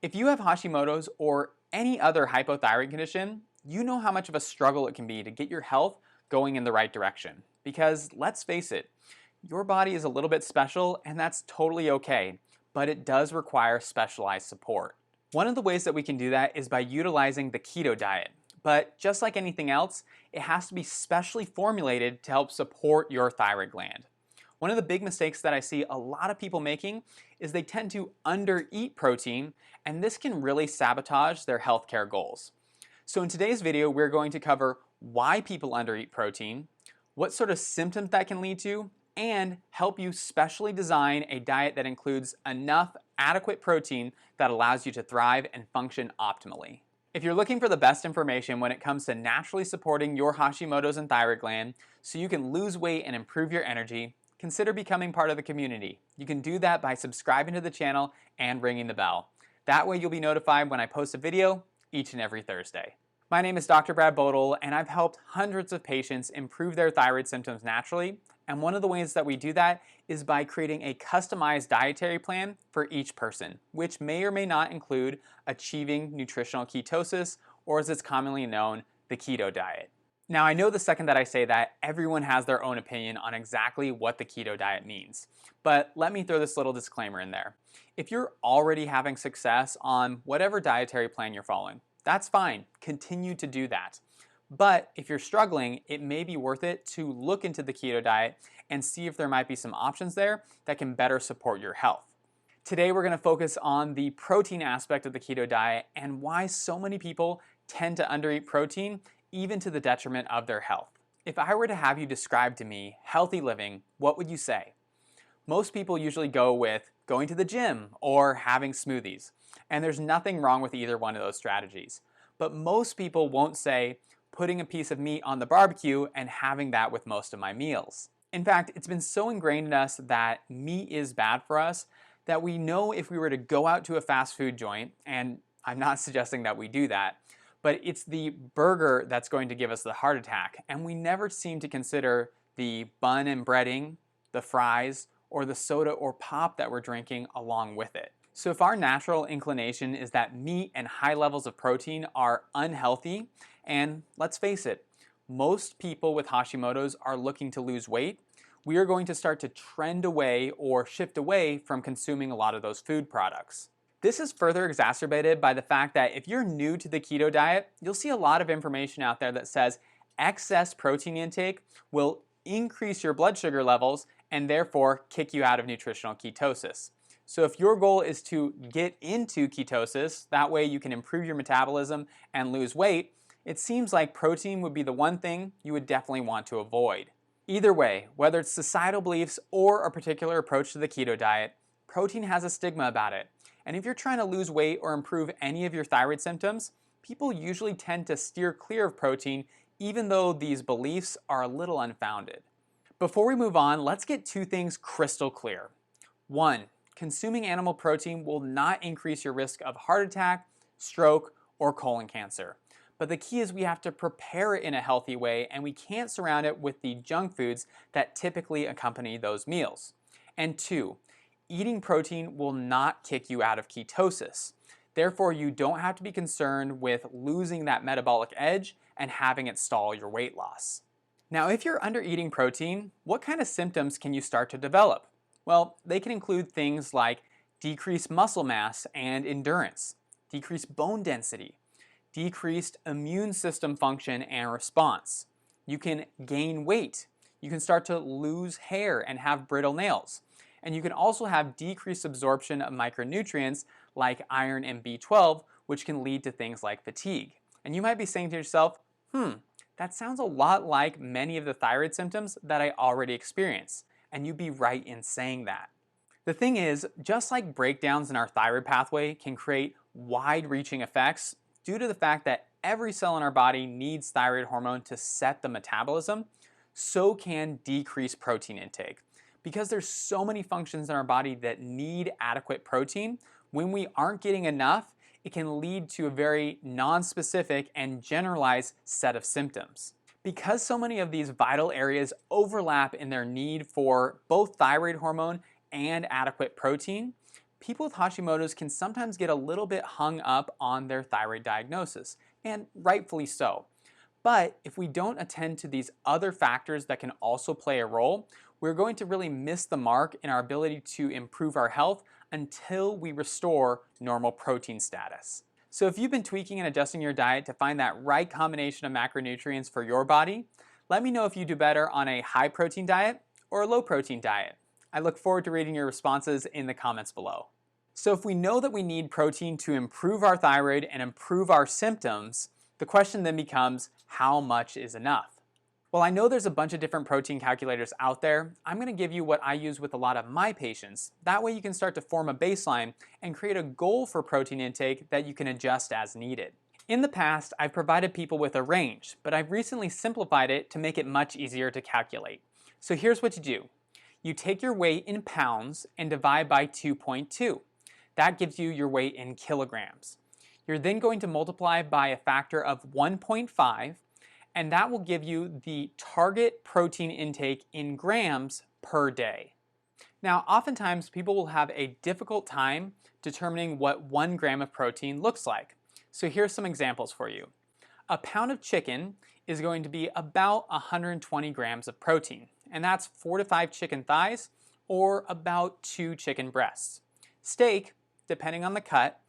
If you have Hashimoto's or any other hypothyroid condition, you know how much of a struggle it can be to get your health going in the right direction. Because let's face it, your body is a little bit special and that's totally okay, but it does require specialized support. One of the ways that we can do that is by utilizing the keto diet. But just like anything else, it has to be specially formulated to help support your thyroid gland. One of the big mistakes that I see a lot of people making is they tend to undereat protein, and this can really sabotage their healthcare goals. So in today's video, we're going to cover why people undereat protein, what sort of symptoms that can lead to, and help you specially design a diet that includes enough adequate protein that allows you to thrive and function optimally. If you're looking for the best information when it comes to naturally supporting your Hashimoto's and thyroid gland so you can lose weight and improve your energy, consider becoming part of the community. You can do that by subscribing to the channel and ringing the bell. That way you'll be notified when I post a video each and every Thursday. My name is Dr. Brad Bodle, and I've helped hundreds of patients improve their thyroid symptoms naturally. And one of the ways that we do that is by creating a customized dietary plan for each person, which may or may not include achieving nutritional ketosis, or as it's commonly known, the keto diet. Now, I know the second that I say that, everyone has their own opinion on exactly what the keto diet means. But let me throw this little disclaimer in there. If you're already having success on whatever dietary plan you're following, that's fine. Continue to do that. But if you're struggling, it may be worth it to look into the keto diet and see if there might be some options there that can better support your health. Today, we're going to focus on the protein aspect of the keto diet and why so many people tend to undereat protein, even to the detriment of their health. If I were to have you describe to me healthy living, what would you say? Most people usually go with going to the gym or having smoothies, and there's nothing wrong with either one of those strategies. But most people won't say putting a piece of meat on the barbecue and having that with most of my meals. In fact, it's been so ingrained in us that meat is bad for us that we know if we were to go out to a fast food joint, and I'm not suggesting that we do that, but it's the burger that's going to give us the heart attack, and we never seem to consider the bun and breading, the fries, or the soda or pop that we're drinking along with it. So if our natural inclination is that meat and high levels of protein are unhealthy, and let's face it, most people with Hashimoto's are looking to lose weight, we are going to start to trend away or shift away from consuming a lot of those food products. This is further exacerbated by the fact that if you're new to the keto diet, you'll see a lot of information out there that says excess protein intake will increase your blood sugar levels and therefore kick you out of nutritional ketosis. So if your goal is to get into ketosis, that way you can improve your metabolism and lose weight, it seems like protein would be the one thing you would definitely want to avoid. Either way, whether it's societal beliefs or a particular approach to the keto diet, protein has a stigma about it. And if you're trying to lose weight or improve any of your thyroid symptoms, people usually tend to steer clear of protein even though these beliefs are a little unfounded. Before we move on, let's get two things crystal clear. One, consuming animal protein will not increase your risk of heart attack, stroke, or colon cancer. But the key is we have to prepare it in a healthy way, and we can't surround it with the junk foods that typically accompany those meals. And two, eating protein will not kick you out of ketosis. Therefore, you don't have to be concerned with losing that metabolic edge and having it stall your weight loss. Now, if you're under eating protein, what kind of symptoms can you start to develop? Well, they can include things like decreased muscle mass and endurance, decreased bone density, decreased immune system function and response. You can gain weight. You can start to lose hair and have brittle nails. And you can also have decreased absorption of micronutrients like iron and B12, which can lead to things like fatigue. And you might be saying to yourself, that sounds a lot like many of the thyroid symptoms that I already experience. And you'd be right in saying that. The thing is, just like breakdowns in our thyroid pathway can create wide-reaching effects due to the fact that every cell in our body needs thyroid hormone to set the metabolism, so can decreased protein intake. Because there's so many functions in our body that need adequate protein, when we aren't getting enough, it can lead to a very non-specific and generalized set of symptoms. Because so many of these vital areas overlap in their need for both thyroid hormone and adequate protein, People with Hashimoto's can sometimes get a little bit hung up on their thyroid diagnosis, and rightfully so. But if we don't attend to these other factors that can also play a role, we're going to really miss the mark in our ability to improve our health until we restore normal protein status. So if you've been tweaking and adjusting your diet to find that right combination of macronutrients for your body, let me know if you do better on a high protein diet or a low protein diet. I look forward to reading your responses in the comments below. So if we know that we need protein to improve our thyroid and improve our symptoms, the question then becomes, how much is enough? Well, I know there's a bunch of different protein calculators out there. I'm going to give you what I use with a lot of my patients. That way you can start to form a baseline and create a goal for protein intake that you can adjust as needed. In the past, I've provided people with a range, but I've recently simplified it to make it much easier to calculate. So here's what you do. You take your weight in pounds and divide by 2.2. That gives you your weight in kilograms. You're then going to multiply by a factor of 1.5, and that will give you the target protein intake in grams per day. Now, oftentimes people will have a difficult time determining what 1 gram of protein looks like. So here's some examples for you. A pound of chicken is going to be about 120 grams of protein, and that's 4 to 5 chicken thighs or about 2 chicken breasts. Steak, depending on the cut,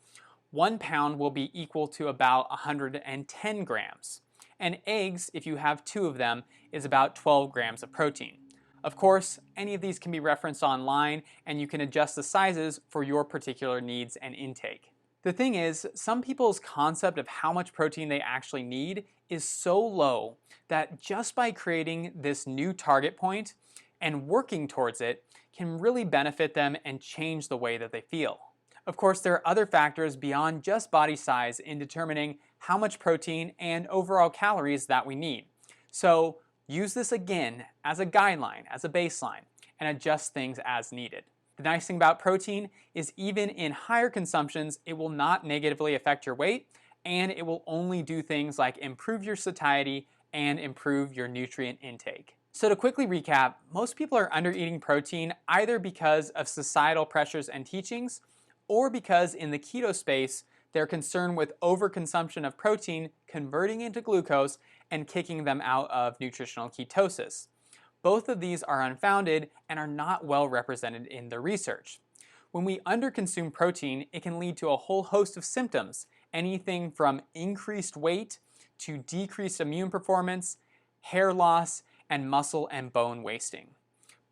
1 pound will be equal to about 110 grams. And eggs, if you have 2 of them, is about 12 grams of protein. Of course, any of these can be referenced online, and you can adjust the sizes for your particular needs and intake. The thing is, some people's concept of how much protein they actually need is so low that just by creating this new target point and working towards it can really benefit them and change the way that they feel. Of course, there are other factors beyond just body size in determining how much protein and overall calories that we need. So use this again as a guideline, as a baseline, and adjust things as needed. The nice thing about protein is even in higher consumptions, it will not negatively affect your weight, and it will only do things like improve your satiety and improve your nutrient intake. So to quickly recap, most people are undereating protein either because of societal pressures and teachings, or because in the keto space, they're concerned with overconsumption of protein converting into glucose and kicking them out of nutritional ketosis. Both of these are unfounded and are not well represented in the research. When we underconsume protein, it can lead to a whole host of symptoms, anything from increased weight to decreased immune performance, hair loss, and muscle and bone wasting.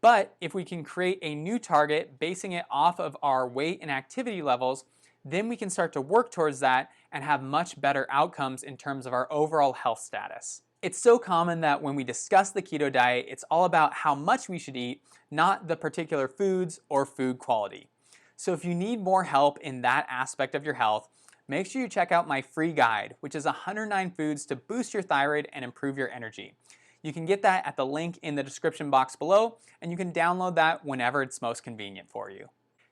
But if we can create a new target basing it off of our weight and activity levels, then we can start to work towards that and have much better outcomes in terms of our overall health status. It's so common that when we discuss the keto diet, it's all about how much we should eat, not the particular foods or food quality. So if you need more help in that aspect of your health, make sure you check out my free guide, which is 109 foods to boost your thyroid and improve your energy. You can get that at the link in the description box below, and you can download that whenever it's most convenient for you.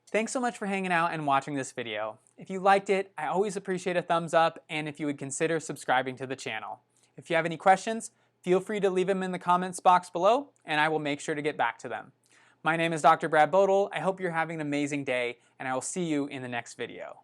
Thanks so much for hanging out and watching this video. If you liked it, I always appreciate a thumbs up and if you would consider subscribing to the channel. If you have any questions, feel free to leave them in the comments box below and I will make sure to get back to them. My name is Dr. Brad Bodle. I hope you're having an amazing day and I will see you in the next video.